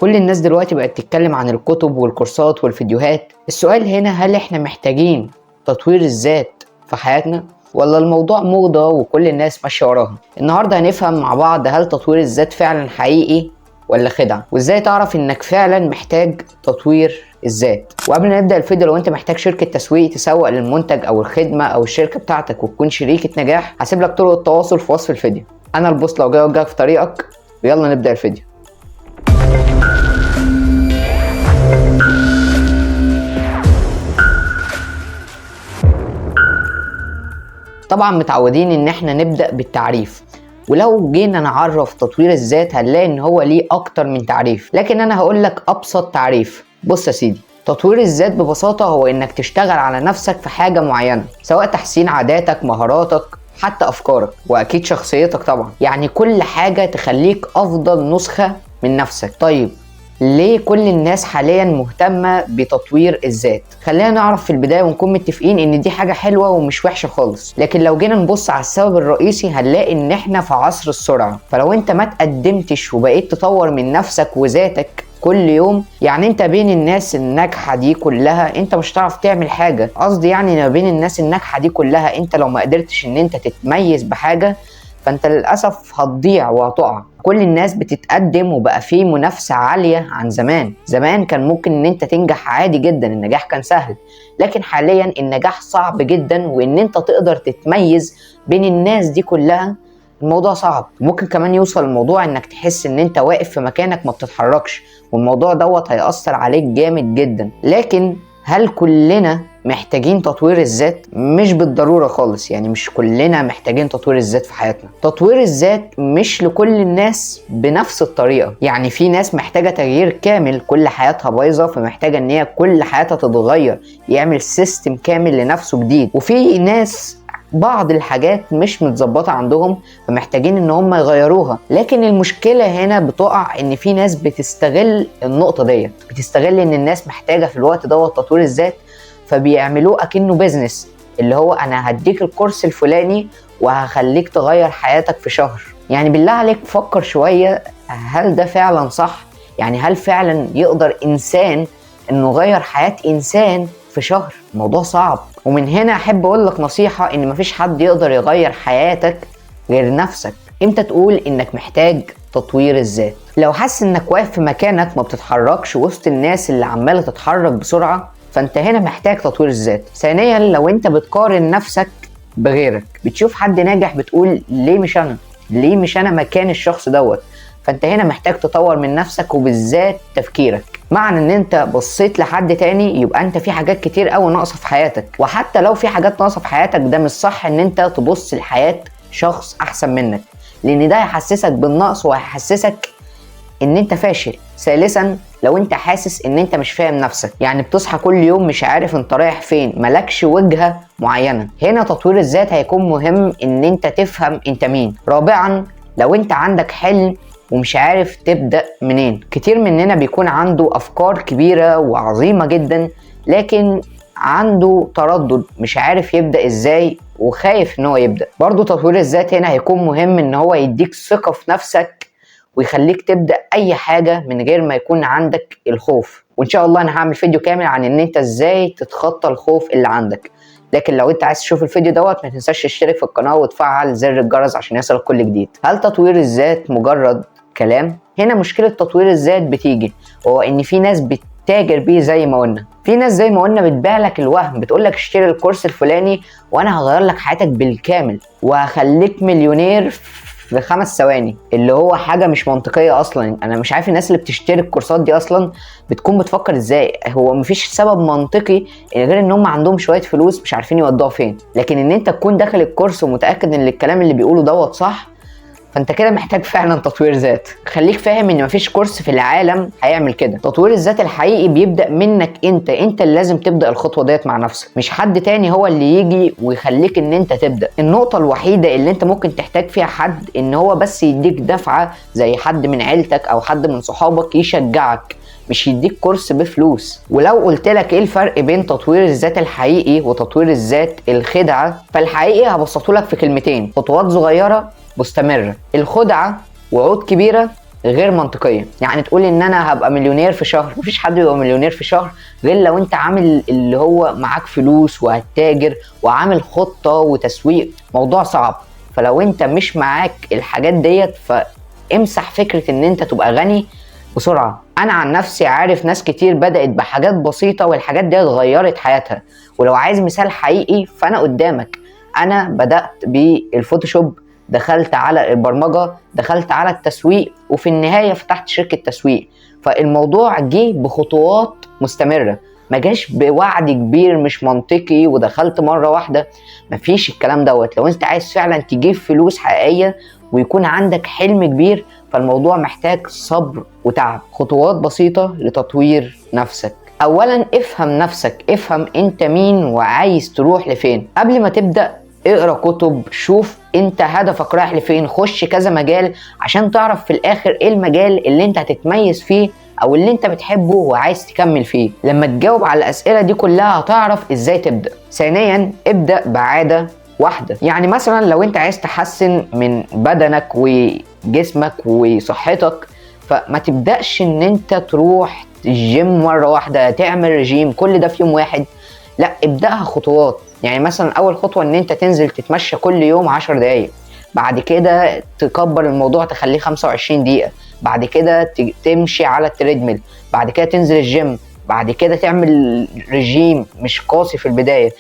كل الناس دلوقتي بقت تتكلم عن الكتب والكورسات والفيديوهات. السؤال هنا، هل احنا محتاجين تطوير الذات في حياتنا ولا الموضوع موضة وكل الناس ماشية وراها؟ النهاردة هنفهم مع بعض هل تطوير الذات فعلا حقيقي ولا خدعة، وازاي تعرف انك فعلا محتاج تطوير الذات. وقبل ما نبدأ الفيديو، لو انت محتاج شركة تسويق تسوق للمنتج او الخدمة او الشركة بتاعتك وتكون شريكة نجاح، هسيب لك طرق التواصل في وصف الفيديو. انا البوس لو جاي اوجهك في طريقك، ويلا نبدأ الفيديو. طبعا متعودين ان احنا نبدأ بالتعريف، ولو جينا نعرف تطوير الذات هنلاقي ان هو ليه اكتر من تعريف، لكن انا هقول لك ابسط تعريف. بص يا سيدي، تطوير الذات ببساطة هو انك تشتغل على نفسك في حاجة معينة، سواء تحسين عاداتك، مهاراتك، حتى افكارك، واكيد شخصيتك طبعا. يعني كل حاجة تخليك افضل نسخة من نفسك. طيب ليه كل الناس حاليا مهتمة بتطوير الذات؟ خلينا نعرف في البداية ونكون متفقين ان دي حاجة حلوة ومش وحشة خالص، لكن لو جينا نبص على السبب الرئيسي هنلاقي ان احنا في عصر السرعة. فلو انت ما تقدمتش وبقيت تطور من نفسك وذاتك كل يوم، يعني انت بين الناس الناجحة دي كلها انت مش هتعرف تعمل حاجة. قصدي يعني ما بين الناس الناجحة دي كلها انت لو ما قدرتش ان انت تتميز بحاجة، فانت للأسف هتضيع وهتقع. كل الناس بتتقدم وبقى فيه منافسة عالية عن زمان. زمان كان ممكن ان انت تنجح عادي جدا، النجاح كان سهل، لكن حاليا النجاح صعب جدا، وان انت تقدر تتميز بين الناس دي كلها الموضوع صعب. ممكن كمان يوصل الموضوع انك تحس ان انت واقف في مكانك ما بتتحركش، والموضوع دوت هيأثر عليك جامد جدا. لكن هل كلنا محتاجين تطوير الذات؟ مش بالضرورة خالص، يعني مش كلنا محتاجين تطوير الذات في حياتنا. تطوير الذات مش لكل الناس بنفس الطريقة. يعني في ناس محتاجة تغيير كامل، كل حياتها بايظة فمحتاجة ان هي كل حياتها تتغير، يعمل سيستم كامل لنفسه جديد. وفي ناس بعض الحاجات مش متظبطة عندهم فمحتاجين ان هم يغيروها. لكن المشكلة هنا بتقع ان في ناس بتستغل النقطة ديت، بتستغل ان الناس محتاجة في الوقت دوت تطوير الذات، فبيعملوه اكنه بيزنس، اللي هو انا هديك الكورس الفلاني وهخليك تغير حياتك في شهر. يعني بالله عليك فكر شوية، هل ده فعلا صح؟ يعني هل فعلا يقدر انسان انه يغير حياة انسان في شهر؟ الموضوع صعب. ومن هنا احب اقول لك نصيحة، ان مفيش حد يقدر يغير حياتك غير نفسك. امتى تقول انك محتاج تطوير الذات؟ لو حاسس انك واقف في مكانك ما بتتحركش وسط الناس اللي عمالة تتحرك بسرعة، فانت هنا محتاج تطوير الذات. ثانيا، لو انت بتقارن نفسك بغيرك، بتشوف حد ناجح بتقول ليه مش انا مكان الشخص دوت، فانت هنا محتاج تطور من نفسك، وبالذات تفكيرك. معنى ان انت بصيت لحد تاني يبقى انت في حاجات كتير قوي ناقصه في حياتك. وحتى لو في حاجات ناقصه في حياتك، ده مش صح ان انت تبص لحياه شخص احسن منك، لان ده هيحسسك بالنقص وهيحسسك ان انت فاشل. ثالثا، لو انت حاسس ان انت مش فاهم نفسك، يعني بتصحى كل يوم مش عارف انت رايح فين، ملكش وجهة معينة، هنا تطوير الذات هيكون مهم ان انت تفهم انت مين. رابعا، لو انت عندك حلم ومش عارف تبدأ منين. كتير مننا بيكون عنده افكار كبيرة وعظيمة جدا، لكن عنده تردد، مش عارف يبدأ ازاي وخايف ان هو يبدأ. برضو تطوير الذات هنا هيكون مهم ان هو يديك ثقة في نفسك ويخليك تبدأ اي حاجة من غير ما يكون عندك الخوف. وان شاء الله انا هعمل فيديو كامل عن ان انت ازاي تتخطى الخوف اللي عندك. لكن لو انت عايز تشوف الفيديو دوت، ما تنساش تشترك في القناة وتفعل زر الجرس عشان يصلك كل جديد. هل تطوير الذات مجرد كلام؟ هنا مشكلة تطوير الذات بتيجي، وهو ان في ناس بتتاجر بيه. زي ما قلنا، في ناس زي ما قلنا بتبيع لك الوهم، بتقول لك اشتري الكورس الفلاني وانا هغير لك حياتك بالكامل وهخليك مليونير في 5 ثواني، اللي هو حاجة مش منطقية اصلا. انا مش عارف الناس اللي بتشتري الكورسات دي اصلا بتكون بتفكر ازاي. هو مفيش سبب منطقي غير ان هم عندهم شوية فلوس مش عارفين يودوها فين. لكن ان انت تكون داخل الكورس ومتأكد ان الكلام اللي بيقوله دوت صح، فانت كده محتاج فعلا تطوير ذات. خليك فاهم ان مفيش كورس في العالم هيعمل كده. تطوير الذات الحقيقي بيبدأ منك انت اللي لازم تبدأ الخطوة ديت مع نفسك، مش حد تاني هو اللي يجي ويخليك ان انت تبدأ. النقطة الوحيدة اللي انت ممكن تحتاج فيها حد ان هو بس يديك دفعة، زي حد من عيلتك او حد من صحابك يشجعك، مش يديك كورس بفلوس. ولو قلت لك ايه الفرق بين تطوير الذات الحقيقي وتطوير الذات الخدعة، فالحقيقي هبسطه لك في كلمتين: خطوات صغيرة مستمرة. الخدعة وعود كبيرة غير منطقيه. يعني تقول ان انا هبقى مليونير في شهر، مفيش حد بيبقى مليونير في شهر غير لو انت عامل اللي هو معاك فلوس وهتتاجر وعامل خطه وتسويق. موضوع صعب. فلو انت مش معاك الحاجات ديت فامسح فكره ان انت تبقى غني بسرعه. انا عن نفسي عارف ناس كتير بدات بحاجات بسيطه والحاجات دي غيرت حياتها. ولو عايز مثال حقيقي فانا قدامك. انا بدات بالفوتوشوب، دخلت على البرمجه، دخلت على التسويق، وفي النهايه فتحت شركه تسويق. فالموضوع جه بخطوات مستمره، ما جاش بوعد كبير مش منطقي ودخلت مره واحده. مفيش الكلام دوت. لو انت عايز فعلا تجيب فلوس حقيقيه ويكون عندك حلم كبير فالموضوع محتاج صبر وتعب. خطوات بسيطة لتطوير نفسك. اولا افهم نفسك، افهم انت مين وعايز تروح لفين. قبل ما تبدأ اقرأ كتب، شوف انت هدفك رايح لفين، خش كذا مجال عشان تعرف في الاخر ايه المجال اللي انت هتتميز فيه او اللي انت بتحبه وعايز تكمل فيه. لما تجاوب على الاسئلة دي كلها هتعرف ازاي تبدأ. ثانيا ابدأ بعادة واحدة. يعني مثلا لو انت عايز تحسن من بدنك وجسمك وصحتك فما تبدأش ان انت تروح الجيم مرة واحدة، تعمل رجيم كل ده في يوم واحد. لا، ابدأها خطوات. يعني مثلا اول خطوة ان انت تنزل تتمشى كل يوم 10 دقايق، بعد كده تكبر الموضوع تخليه 25 دقيقة، بعد كده تمشي على التريدميل، بعد كده تنزل الجيم، بعد كده تعمل رجيم مش قاسي في البداية.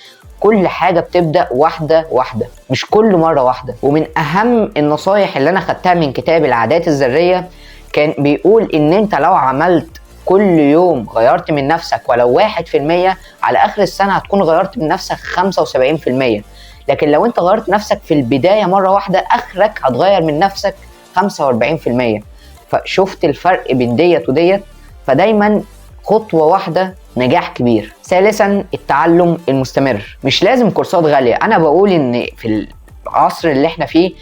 كل حاجة بتبدأ واحدة واحدة، مش كل مرة واحدة. ومن أهم النصايح اللي أنا خدتها من كتاب العادات الذرية كان بيقول إن أنت لو عملت كل يوم غيرت من نفسك ولو 1%، على آخر السنة هتكون غيرت من نفسك 75%. لكن لو أنت غيرت نفسك في البداية مرة واحدة آخرك هتغير من نفسك 45%. فشفت الفرق بين ديت وديت. فدايما خطوة واحدة نجاح كبير. ثالثا التعلم المستمر. مش لازم كورسات غالية. انا بقول ان في العصر اللي احنا فيه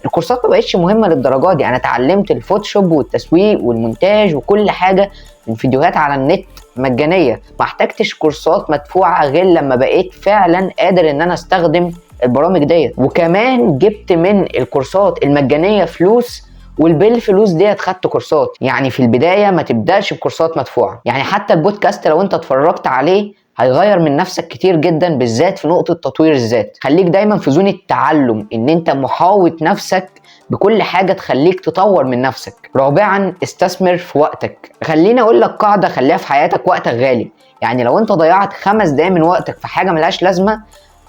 الكورسات ما بقتش مهمة للدرجات دي. انا اتعلمت الفوتوشوب والتسويق والمونتاج وكل حاجة من فيديوهات على النت مجانية، ما احتاجتش كورسات مدفوعة غير لما بقيت فعلا قادر ان انا استخدم البرامج ديت. وكمان جبت من الكورسات المجانية فلوس، والبالفلوس ديت خدت كورسات. يعني في البداية ما تبدأش بكورسات مدفوعة. يعني حتى البودكاست لو انت اتفرجت عليه هيغير من نفسك كتير جدا، بالذات في نقطة تطوير الذات. خليك دايما في زون التعلم، ان انت محاوط نفسك بكل حاجة تخليك تطور من نفسك. رابعا استثمر في وقتك. خليني اقول لك قاعدة خليها في حياتك: وقتك غالي. يعني لو انت ضيعت 5 دقايق من وقتك في حاجة ملهاش لازمة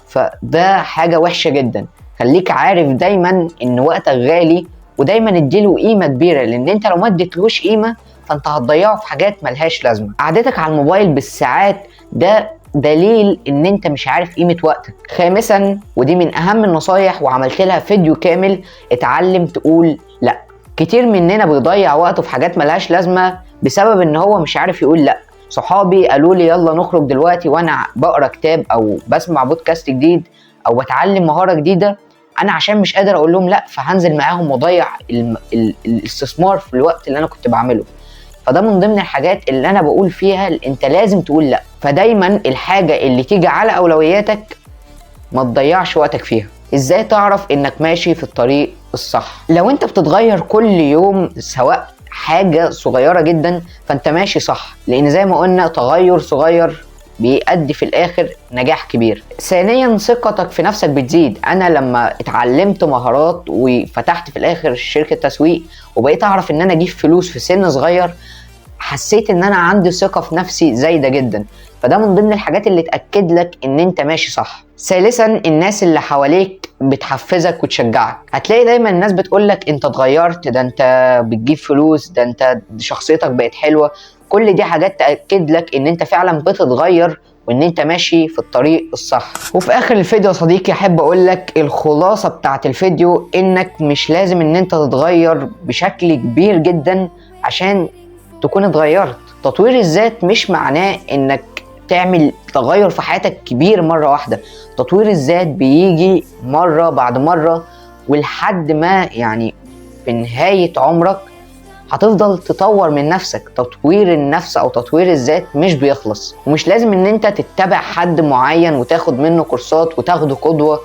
فده حاجة وحشة جدا. خليك عارف دايما ان وقتك غالي، ودايما اديله قيمه كبيره، لان انت لو ما اديتلوش قيمه فانت هتضيعه في حاجات ملهاش لازمه. قعدتك على الموبايل بالساعات ده دليل ان انت مش عارف قيمه وقتك. خامسا ودي من اهم النصايح وعملت لها فيديو كامل: اتعلم تقول لا. كتير مننا بيضيع وقته في حاجات ملهاش لازمه بسبب ان هو مش عارف يقول لا. صحابي قالوا لي يلا نخرج دلوقتي وانا بقرا كتاب او بسمع بودكاست جديد او بتعلم مهاره جديده، انا عشان مش قادر اقول لهم لا فهنزل معاهم واضيع الاستثمار في الوقت اللي انا كنت بعمله. فده من ضمن الحاجات اللي انا بقول فيها انت لازم تقول لا. فدايما الحاجة اللي تيجي على اولوياتك ما تضيعش وقتك فيها. ازاي تعرف انك ماشي في الطريق الصح؟ لو انت بتتغير كل يوم سواء حاجة صغيرة جدا فانت ماشي صح، لان زي ما قلنا تغير صغير بيؤدي في الاخر نجاح كبير. ثانيا ثقتك في نفسك بتزيد. انا لما اتعلمت مهارات وفتحت في الاخر شركة تسويق وبقيت اعرف ان انا اجيب فلوس في سن صغير، حسيت ان انا عندي ثقة في نفسي زايدة جدا. فده من ضمن الحاجات اللي تأكد لك ان انت ماشي صح. ثالثا الناس اللي حواليك بتحفزك وتشجعك. هتلاقي دايما الناس بتقولك انت اتغيرت، ده انت بتجيب فلوس، ده انت شخصيتك بقت حلوة. كل دي حاجات تأكد لك ان انت فعلا بتتغير وان انت ماشي في الطريق الصح. وفي اخر الفيديو يا صديقي احب اقول لك الخلاصة بتاعت الفيديو: انك مش لازم ان انت تتغير بشكل كبير جدا عشان تكون اتغيرت. تطوير الذات مش معناه انك تعمل تغير في حياتك كبير مرة واحدة. تطوير الذات بيجي مرة بعد مرة، ولحد ما يعني في نهاية عمرك هتفضل تطور من نفسك. تطوير النفس او تطوير الذات مش بيخلص، ومش لازم ان انت تتبع حد معين وتاخد منه كورسات وتاخده قدوة.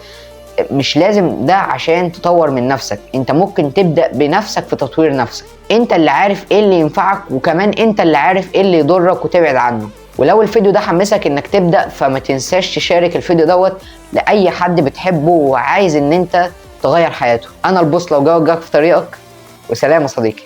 مش لازم ده عشان تطور من نفسك، انت ممكن تبدأ بنفسك في تطوير نفسك. انت اللي عارف ايه اللي ينفعك، وكمان انت اللي عارف ايه اللي يضرك وتبعد عنه. ولو الفيديو ده حمسك انك تبدأ، فما تنساش تشارك الفيديو دوت لأي حد بتحبه وعايز ان انت تغير حياته. انا البوصلة وجاك في طريقك، وسلام يا صديقي.